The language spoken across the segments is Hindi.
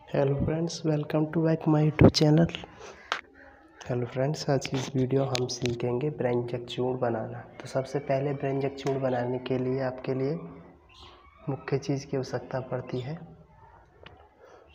Hello friends, welcome to back my YouTube channel. Hello friends, आज की इस वीडियो हम सीखेंगे व्यंजक चूर्ण बनाना। तो सबसे पहले व्यंजक चूर्ण बनाने के लिए आपके लिए मुख्य चीज़ की आवश्यकता पड़ती है।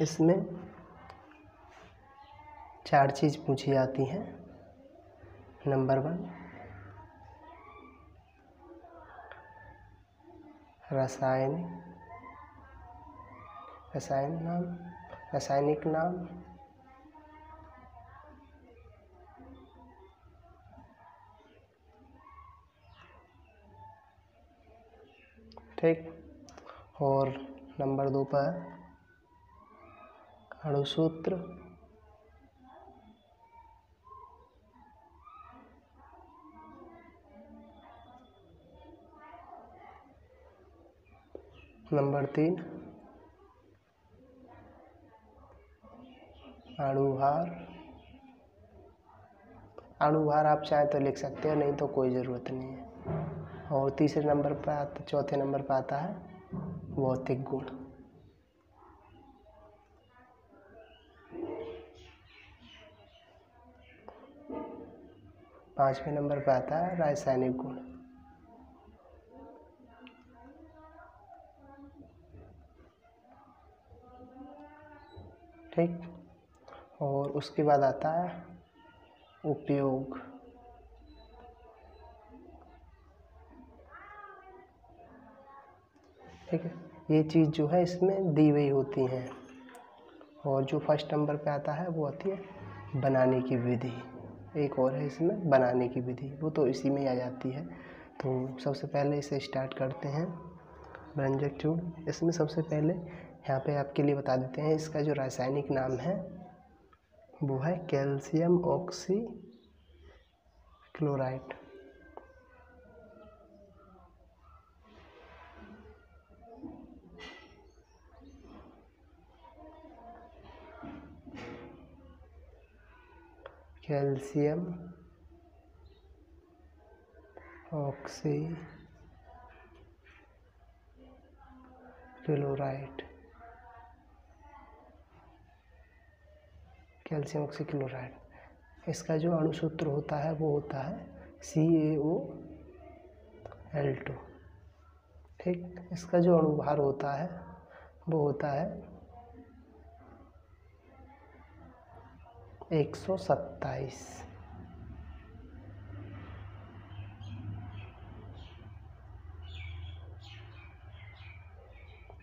इसमें 4 चीज़ पूछी जाती हैं। नंबर 1 रासायनिक नाम। ठीक। और नंबर 2 पर अणुसूत्र। नंबर 3 अणुभार आप चाहे तो लिख सकते हो, नहीं तो कोई ज़रूरत नहीं है। और चौथे नंबर पर आता है भौतिक गुण। पाँचवें नंबर पर आता है रासायनिक गुण। ठीक। और उसके बाद आता है उपयोग। ठीक है, ये चीज़ जो है इसमें दी हुई होती हैं। और जो फर्स्ट नंबर पे आता है वो आती है बनाने की विधि। एक और है इसमें बनाने की विधि, वो तो इसी में आ जाती है। तो सबसे पहले इसे स्टार्ट करते हैं व्यंजक चूर्ण। इसमें सबसे पहले यहाँ पे आपके लिए बता देते हैं, इसका जो रासायनिक नाम है वो है calcium oxychloride. Calcium oxychloride. Calcium oxychloride. इसका जो अणुसूत्र होता है वो होता है CaO2। ठीक। इसका जो अणुभार होता है वो होता है 127।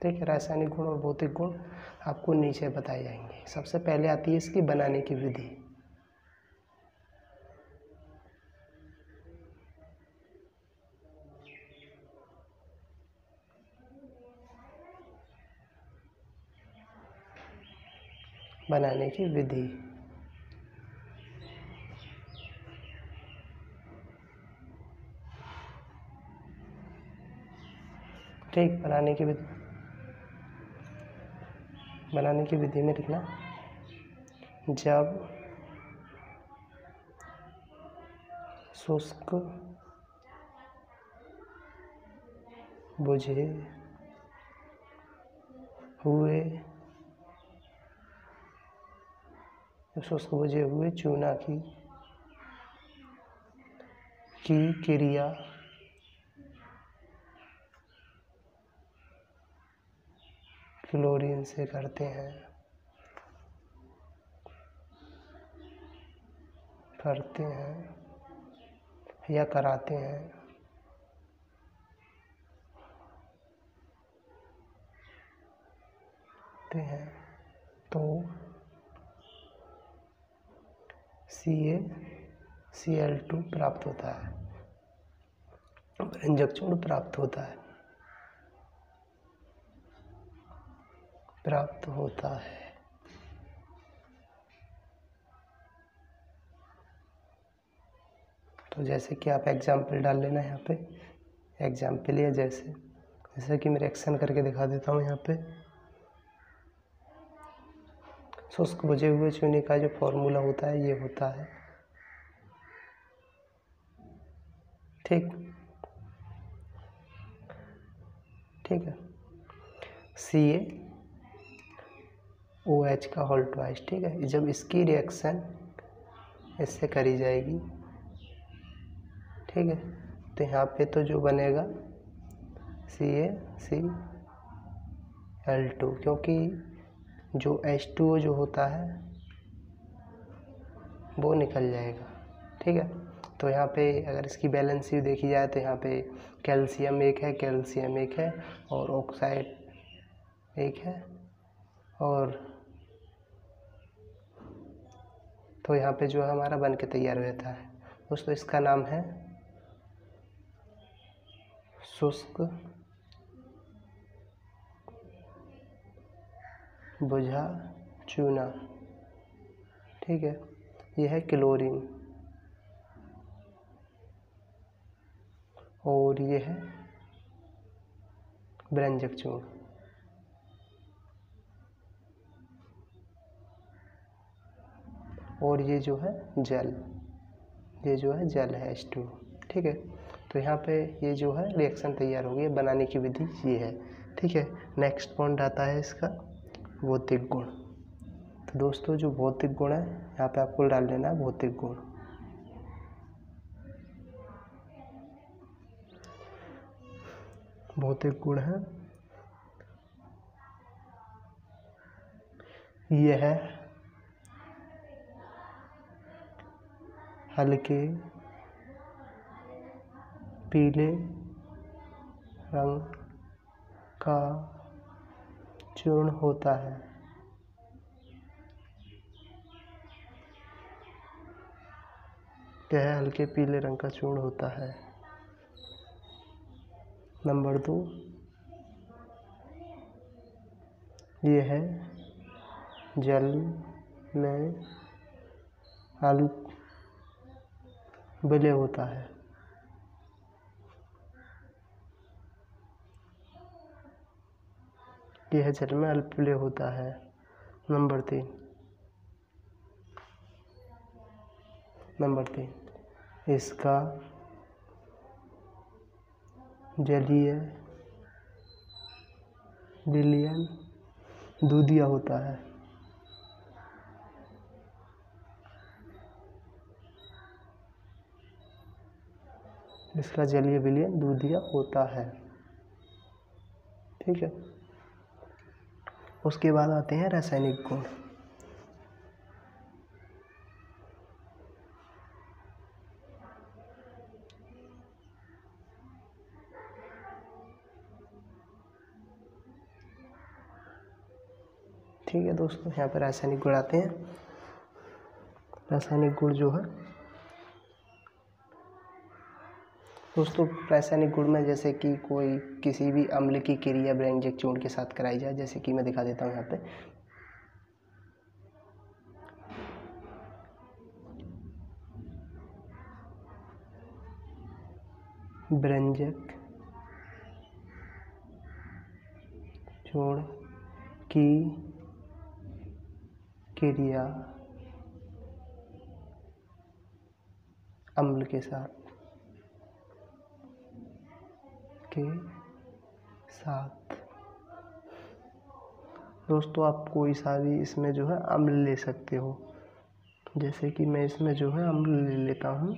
ठीक है। रासायनिक गुण और भौतिक गुण आपको नीचे बताए जाएंगे। सबसे पहले आती है इसकी बनाने की विधि। बनाने की विधि। ठीक। बनाने की विधि में लिखना, जब शुष्क बुझे हुए चूना की क्रिया क्लोरीन से करते हैं या कराते हैं, तो CaCl2 प्राप्त होता है, व्यंजक चूर्ण प्राप्त होता है। तो जैसे कि आप एग्जाम्पल डाल लेना यहाँ पे। एग्जाम्पल या जैसे कि मैं रिएक्शन करके दिखा देता हूँ। यहाँ पे शुष्क बुझे हुए चूने का जो फॉर्मूला होता है ये होता है। ठीक है। OH का होल ट्वाइस, ठीक है। जब इसकी रिएक्शन इससे करी जाएगी, ठीक है, तो यहाँ पे तो जो बनेगा CaCl2, क्योंकि जो H2O जो होता है वो निकल जाएगा, ठीक है। तो यहाँ पे अगर इसकी बैलेंसी देखी जाए तो यहाँ पे कैल्शियम एक है और ऑक्साइड एक है, और तो यहाँ पे जो हमारा बन के तैयार रहता है दोस्तों, इसका नाम है शुष्क बुझा चूना, ठीक है। यह है क्लोरीन और ये है ब्रंजक चूर्ण। और ये जो है जल, ये जो है जल है H2, ठीक है। तो यहाँ पे ये जो है रिएक्शन तैयार हो गई, बनाने की विधि ये है, ठीक है। नेक्स्ट पॉइंट आता है इसका भौतिक गुण। तो दोस्तों जो भौतिक गुण है यहाँ पे आपको डाल लेना है भौतिक गुण। भौतिक गुण है यह है हल्के पीले रंग का चूर्ण होता है। यह हल्के पीले रंग का चूर्ण होता है। नंबर 2, यह है जल में अल्प विलय होता है। यह जल में अल्प विलय होता है। नंबर 3, इसका जलीय विलयन दूधिया होता है। इसका जलीय विलयन दूधिया होता है, ठीक है। उसके बाद आते हैं रासायनिक गुण। ठीक है दोस्तों, यहाँ पर रासायनिक गुण आते हैं। रासायनिक गुण जो है दोस्तों, रासायनिक गुण में जैसे कि कोई किसी भी अम्ल की क्रिया ब्रंजक चूर्ण के साथ कराई जाए, जैसे कि मैं दिखा देता हूँ यहाँ पे। ब्रंजक चूर्ण की क्रिया अम्ल के साथ दोस्तों, आप कोई सा भी इसमें जो है अम्ल ले सकते हो। जैसे कि मैं इसमें जो है अम्ल ले लेता हूँ।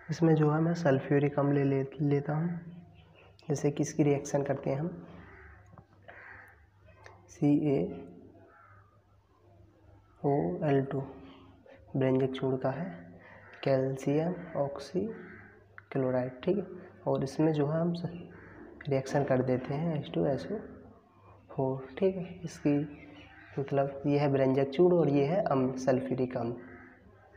इसमें जो है मैं सल्फ्यूरिक अम्ल ले लेता हूँ। जैसे कि इसकी रिएक्शन करते हैं हम, CaOL2 ब्रंजक चूर्ण का है, कैल्शियम ऑक्सी क्लोराइड, ठीक है। और इसमें जो है हम रिएक्शन कर देते हैं H2SO4, ठीक है। इसकी मतलब ये है ब्रंजक चूर्ण और ये है अम्ल सल्फ्यूरिक अम्ल,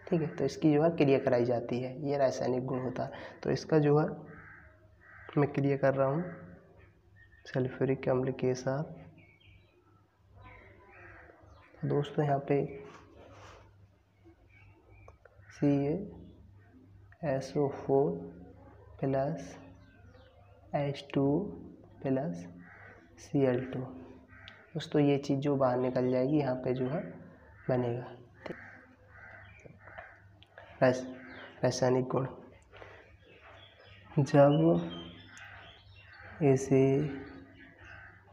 ठीक है। तो इसकी जो है क्रिया कराई जाती है, ये रासायनिक गुण होता है। तो इसका जो है मैं क्रिया कर रहा हूँ सल्फ्यूरिक अम्ल के साथ। दोस्तों यहाँ पे CaSO4 + H2 + Cl2, दोस्तों ये चीज़ जो बाहर निकल जाएगी यहाँ पे जो है बनेगा। ठीक, रासायनिक गुण, जब इसे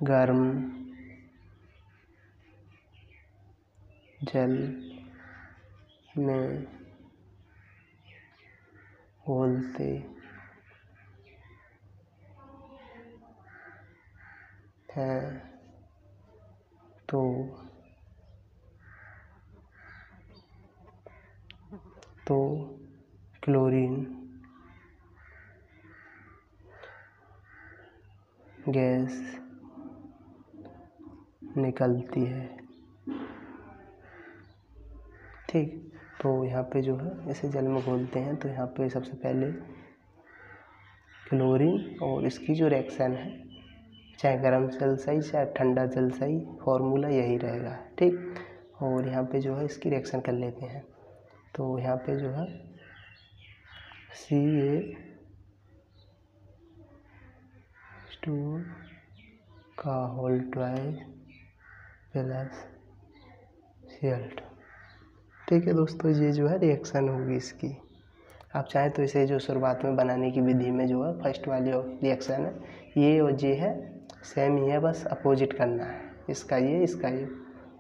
गर्म जल में घोलते हैं तो क्लोरीन गैस निकलती है। ठीक, तो यहाँ पे जो है इसे जल में घोलते हैं तो यहाँ पे सबसे पहले क्लोरीन और इसकी जो रिएक्शन है, चाहे गर्म जल सही चाहे ठंडा जल सही, फॉर्मूला यही रहेगा। ठीक, और यहाँ पे जो है इसकी रिएक्शन कर लेते हैं तो यहाँ पे जो है Ca2 का होल ट्वाइस प्लस Cl2। ठीक है दोस्तों, ये जो है रिएक्शन होगी इसकी। आप चाहें तो इसे जो शुरुआत में बनाने की विधि में जो है फर्स्ट वाली रिएक्शन है ये और ये है सेम ही है, बस अपोजिट करना है, इसका ये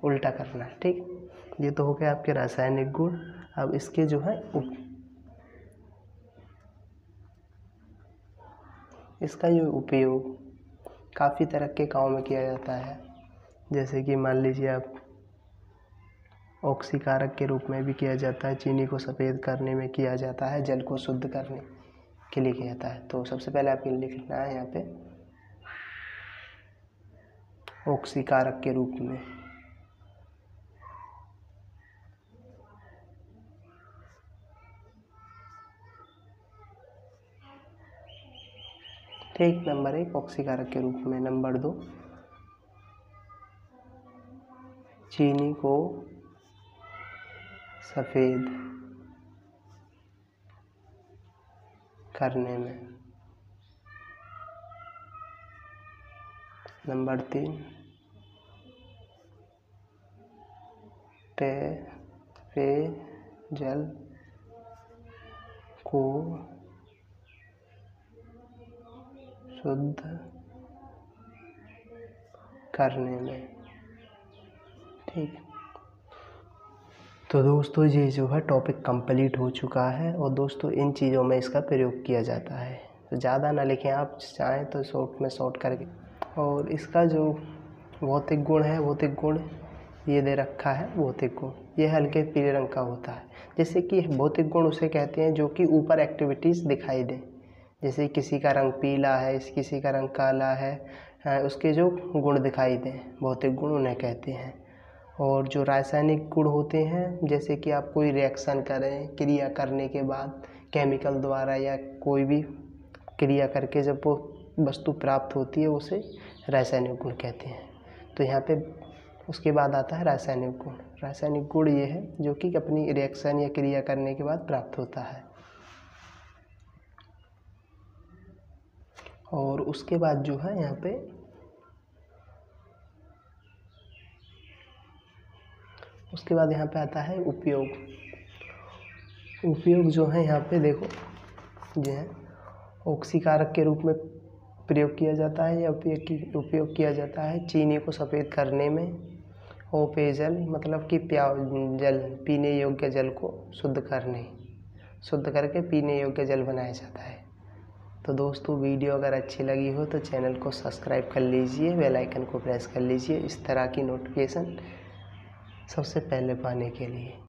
उल्टा करना है। ठीक, ये तो हो गया आपके रासायनिक गुण। अब इसके जो है इसका ये उपयोग काफ़ी तरह के काम में किया जाता है, जैसे कि मान लीजिए आप ऑक्सीकारक के रूप में भी किया जाता है, चीनी को सफ़ेद करने में किया जाता है, जल को शुद्ध करने के लिए किया जाता है। तो सबसे पहले आपको लिखना है यहाँ पे ऑक्सीकारक के रूप में। ठीक, नंबर 1 ऑक्सीकारक के रूप में। नंबर 2 चीनी को सफ़ेद करने में। नंबर 3 पेयजल को शुद्ध करने में। ठीक, तो दोस्तों ये जो है टॉपिक कंप्लीट हो चुका है और दोस्तों इन चीज़ों में इसका प्रयोग किया जाता है। तो ज़्यादा ना लिखें, आप चाहें तो शॉर्ट करके। और इसका जो भौतिक गुण है, भौतिक गुण ये दे रखा है। भौतिक गुण ये हल्के पीले रंग का होता है। जैसे कि भौतिक गुण उसे कहते हैं जो कि ऊपर एक्टिविटीज़ दिखाई दे, जैसे किसी का रंग पीला है, किसी का रंग काला है, उसके जो गुण दिखाई दें, भौतिक गुण उन्हें कहते हैं। और जो रासायनिक गुण होते हैं, जैसे कि आप कोई रिएक्शन करें, क्रिया करने के बाद केमिकल द्वारा या कोई भी क्रिया करके जब वो वस्तु प्राप्त होती है उसे रासायनिक गुण कहते हैं। तो यहाँ पे उसके बाद आता है रासायनिक गुण। रासायनिक गुण ये है जो कि अपनी रिएक्शन या क्रिया करने के बाद प्राप्त होता है। और उसके बाद जो है यहाँ पे आता है उपयोग। उपयोग जो है यहाँ पे देखो, ये है ऑक्सीकारक के रूप में प्रयोग किया जाता है या उपयोग किया जाता है चीनी को सफ़ेद करने में, और पेयजल मतलब कि जल, पीने योग्य जल को शुद्ध करके पीने योग्य जल बनाया जाता है। तो दोस्तों वीडियो अगर अच्छी लगी हो तो चैनल को सब्सक्राइब कर लीजिए, बेल आइकन को प्रेस कर लीजिए इस तरह की नोटिफिकेशन सबसे पहले पाने के लिए।